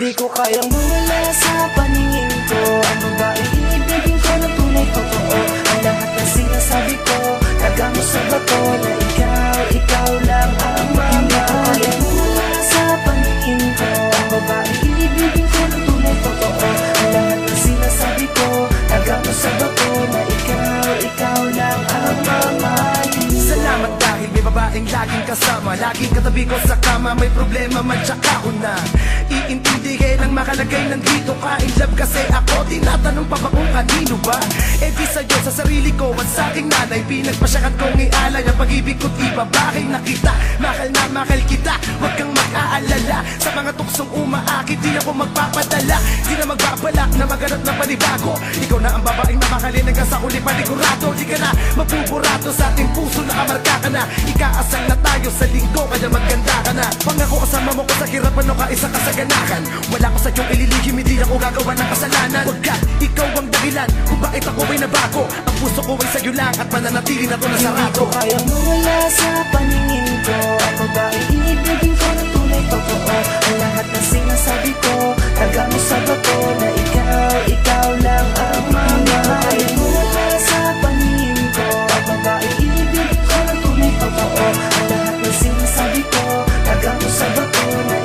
Hindi ko kayang mawala sa paningin ko ang babaeng iibigin ko na tunay totoo. Ang lahat ng sinasabi ko taga mo sa bato na ikaw lang ang mama. Hindi ko kayang mawala sa paningin ko ang babaeng iibigin ko na tunay totoo. Ang lahat ng sinasabi ko taga mo sa bato na ikaw lang ang mama. Salamat dahil may babaeng laging kasama, laging katabi ko sa kama. May problema man tsaka ko na iintindihin ang makalagay nandito ka. In love kasi ako, tinatanong pa ba kung kanino ba? Eh di sa'yo, sa sarili ko at sa aking nanay, pinagpasyakan kong ialay ang pag-ibig ko't ibabahay na kita. Mahal na mahal kita, huwag kang mag-aalala. Sa mga tuksong umaakit, di ako magpapadala. Di na magbabalak na maghanap ng panibago. Ikaw na ang babaeng mamahalin hanggang sa huli panigurado. Di ka na mapupurato sa ating puso, nakamarka ka na. Ikaasal na tayo sa linggo, kaya maganda ka na. Pangako kasama mo ko sa hirapan o kaisa ka sa ganahan. Wala ko sa iyong ililihim, hindi ako gagawa ng kasalanan. Pagkat ikaw ang dahilan kung bakit ako ay nabago. Ang puso ko ay sa'yo lang at mananatili na to na sarado. Hindi ko kayang mawala sa paningin ko ang babaeng iibigin ko na tunay totoo. Ang lahat ng sinasabi ko taga mo sa bato na ikaw lang ang mama. Hindi ko kayang mawala sa paningin ko ang babaeng iibigin ko na tunay totoo. Ang lahat ng sinasabi ko taga mo sa bato na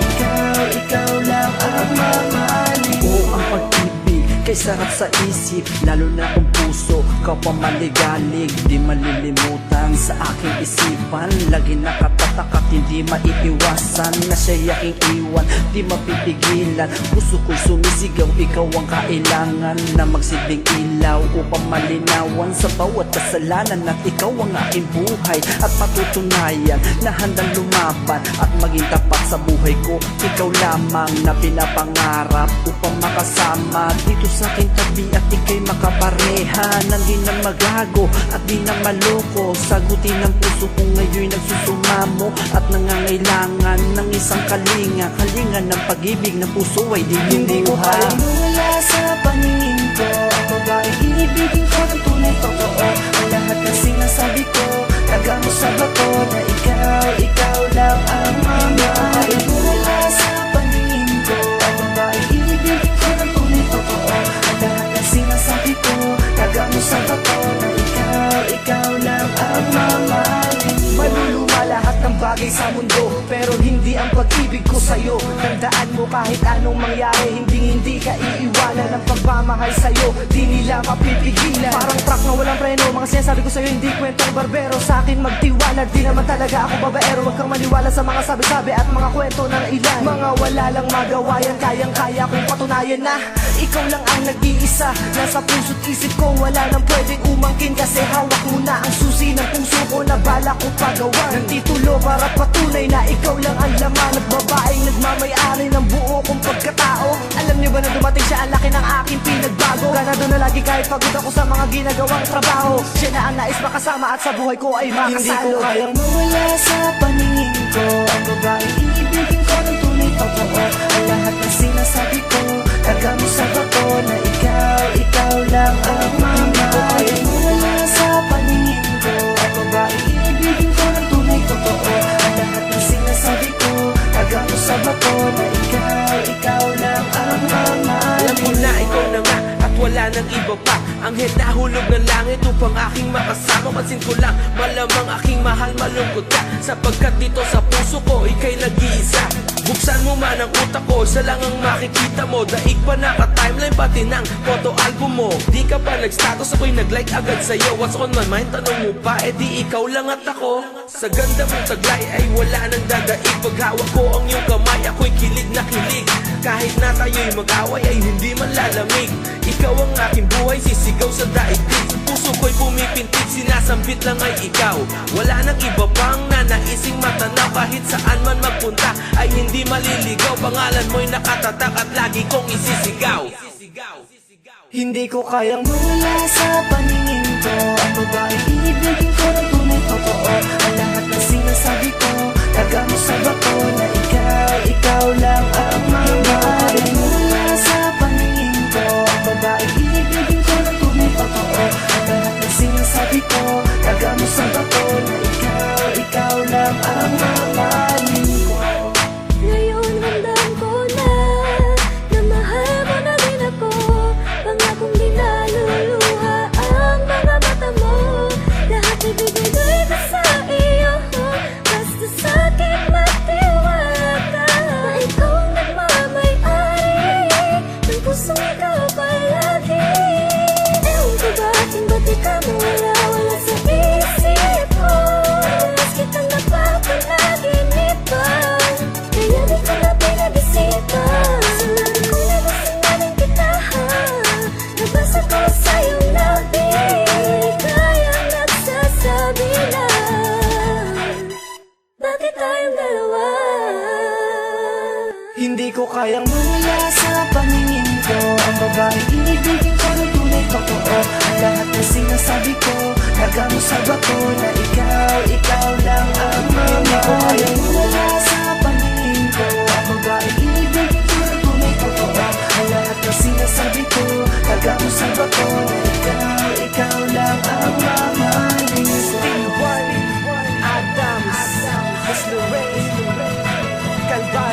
ikaw lang ang mamahalin. Oo, ang pag-ibig kay sarap sa isip, lalo na kung puso ka pa maligalig. Di malilimutan sa aking isipan, lagi nakatatak at hindi maiiwasan na siya'y aking iwan, di mapipigilan. Puso ko'y sumisigaw, ikaw ang kailangan na magsilbing ilaw upang malinawan sa bawat kasalanan. At ikaw ang aking buhay at patutunayan na handang lumaban at maging tapat sa buhay ko. Ikaw lamang na pinapangarap upang makasama dito sa aking tabi at ika'y makapareha. Nang di na magago at di na maloko, sagutin ang puso ko ngayon nagsusumamo at nangangailangan ng isang kalinga. Kalinga ng pag-ibig ng puso ay di Hindi ko lumuha. kayang mawala sa paningin ko ang babaeng iibigin ko na tunay totoo. Ang lahat ng sinasabi ko taga mo sa bato na ikaw lang ang mama. Hindi ko kayang mawala sa paningin ko ang babaeng iibigin ko na tunay totoo. Ang lahat ng sinasabi ko taga mo sa bato na ikaw lang ang mama. Maluluma lahat ng bagay sa mundo, pero hindi ang pag-ibig ko sa'yo. Tandaan mo kahit anong mangyari, hindi ka iiwanan ng pagmamahal sa'yo. Di nila mapipigilan. Parang truck na walang preno, mga sinasabi ko sa'yo hindi kwentong barbero. Sa akin magtiwala, di naman talaga ako babaero. Huwag kang maniwala sa mga sabi-sabi at mga kwento ng ilan. Mga wala lang magawa yan, kayang-kaya kong patunayan na ikaw lang ang nag-iisa. Nasa puso't isip ko, wala nang pwedeng umangkin. Kasi hawak mo na ang susi ng puso ko na bala ko pagawan. Nagtitulo para patunay na ikaw lang ang laman at babaeng nagmamay-ari ng buo kong pagkatao. Alam niyo ba na dumating siya, ang laki ng aking pinagbago. Ganado na lagi kahit pagod ako sa mga ginagawang trabaho. Siya na ang nais makasama at sa buhay ko ay makasalo. Hindi ko kayang mawala sa paningin ko ang babaeng iibigin ko ng tunay totoo. Ang lahat ng sinasabi ko taga mo sa bato na ikaw lang ang mama. Hindi ko kayang mawala sa paningin ko ang babaeng iibigin ko ng tunay totoo. Ang lahat ng sinasabi ko taga mo sa bato na ikaw lang ang mama. Alam ko na ikaw na nga at wala nang iba pa. Anghel na hulog ng langit upang aking makasama. Pansin ko lang, malamang aking mahal, malungkot ka, sapagkat dito sa puso ko, ika'y nag-iisa. Buksan mo man ang utak ko, isa lang ang makikita mo. Daig pa naka-timeline pati ng photo album mo. Di ka pa nag-status, ako'y nag-like agad sa'yo. What's on my mind, tanong mo pa, di ikaw lang at ako. Sa ganda mong taglay ay wala nang dadaig. Paghawak ko ang iyong kamay, ako'y kilig na kilig. Kahit na tayo'y mag-away ay hindi man lalamig. Ikaw ang aking buhay, sisigaw sa daigdig. Puso ko'y pumipintig, sinasambit lang ay ikaw. Wala nang iba pang nanaising matanaw. Kahit saan man magpunta ay hindi maliligaw. Pangalan mo'y nakatatak at lagi kong isisigaw. Hindi ko kayang mawala sa paningin ko ang babaeng iibigin ko ng tunay totoo. Ang lahat ng sinasabi ko taga mo sa bato na ikaw lang ang mama. Hindi ko kayang mawala sa paningin ko ang babaeng iibigin ko ng tunay totoo. Ang lahat ng sinasabi ko taga mo sa bato na ikaw lang ang mamahalin ko. Ngayon ramdam ko na kayang mawala sa paningin ko. Ang babaeng inibigin ko na tunay totoo. Ang lahat ng sinasabi ko nagamo sa bato na ikaw lang ang mama. Hindi ko kayang mawala sa paningin ko. Ang babaeng inibigin ko na tunay totoo. Ang lahat ng sinasabi ko nagamo sa bato na ikaw lang ang mamahalin ko. Adams, Miss Lorraine, Calvario.